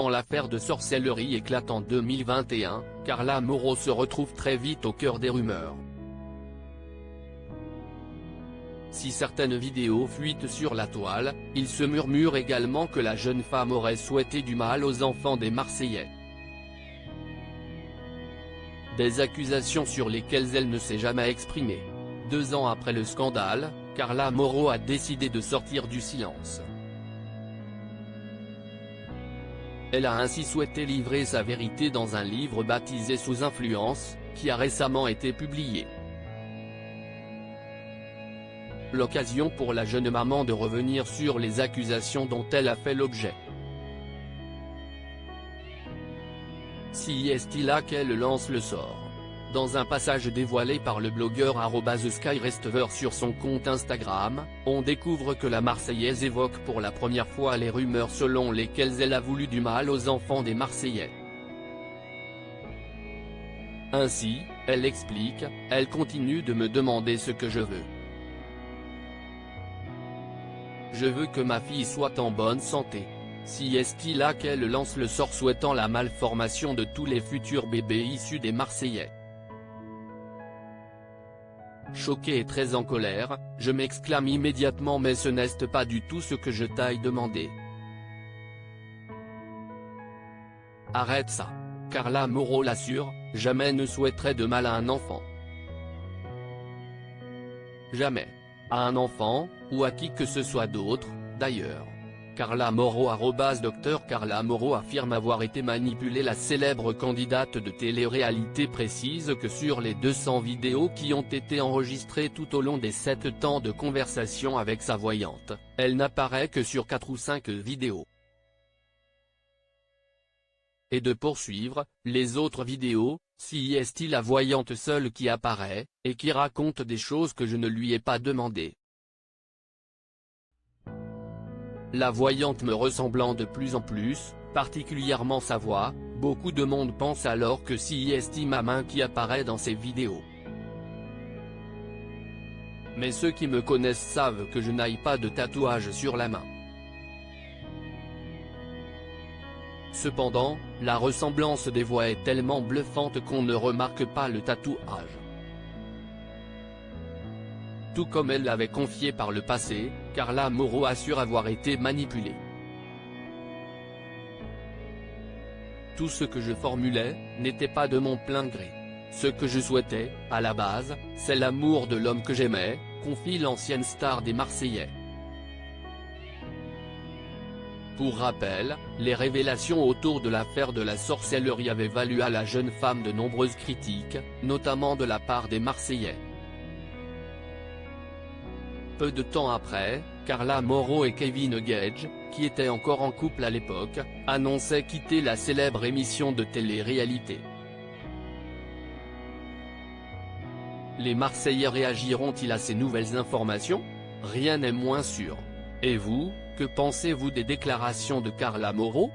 Quand l'affaire de sorcellerie éclate en 2021, Carla Mauro se retrouve très vite au cœur des rumeurs. Si certaines vidéos fuitent sur la toile, il se murmure également que la jeune femme aurait souhaité du mal aux enfants des Marseillais. Des accusations sur lesquelles elle ne s'est jamais exprimée. 2 ans après le scandale, Carla Mauro a décidé de sortir du silence. Elle a ainsi souhaité livrer sa vérité dans un livre baptisé Sous influence, qui a récemment été publié. L'occasion pour la jeune maman de revenir sur les accusations dont elle a fait l'objet. Si est-il là qu'elle lance le sort. Dans un passage dévoilé par le blogueur @SkyRestover sur son compte Instagram, on découvre que la Marseillaise évoque pour la première fois les rumeurs selon lesquelles elle a voulu du mal aux enfants des Marseillais. Ainsi, elle explique, « Elle continue de me demander ce que je veux. Je veux que ma fille soit en bonne santé. Si est-il là qu'elle lance le sort souhaitant la malformation de tous les futurs bébés issus des Marseillais. Choqué et très en colère, je m'exclame immédiatement mais ce n'est pas du tout ce que je t'aille demandé. Arrête ça. Carla Mauro l'assure, jamais ne souhaiterait de mal à un enfant. Jamais. À un enfant, ou à qui que ce soit d'autre, d'ailleurs. Carla Mauro @Dr Carla Mauro affirme avoir été manipulée. La célèbre candidate de télé-réalité précise que sur les 200 vidéos qui ont été enregistrées tout au long des 7 ans de conversation avec sa voyante, elle n'apparaît que sur 4 ou 5 vidéos. Et de poursuivre, les autres vidéos, si est-il la voyante seule qui apparaît, et qui raconte des choses que je ne lui ai pas demandées. La voyante me ressemblant de plus en plus, particulièrement sa voix, beaucoup de monde pense alors que si est ma main qui apparaît dans ces vidéos. Mais ceux qui me connaissent savent que je n'aille pas de tatouage sur la main. Cependant, la ressemblance des voix est tellement bluffante qu'on ne remarque pas le tatouage. Tout comme elle l'avait confié par le passé, Carla Mauro assure avoir été manipulée. Tout ce que je formulais, n'était pas de mon plein gré. Ce que je souhaitais, à la base, c'est l'amour de l'homme que j'aimais, confie l'ancienne star des Marseillais. Pour rappel, les révélations autour de l'affaire de la sorcellerie avaient valu à la jeune femme de nombreuses critiques, notamment de la part des Marseillais. Peu de temps après, Carla Mauro et Kevin Gage, qui étaient encore en couple à l'époque, annonçaient quitter la célèbre émission de télé-réalité. Les Marseillais réagiront-ils à ces nouvelles informations? Rien n'est moins sûr. Et vous, que pensez-vous des déclarations de Carla Mauro?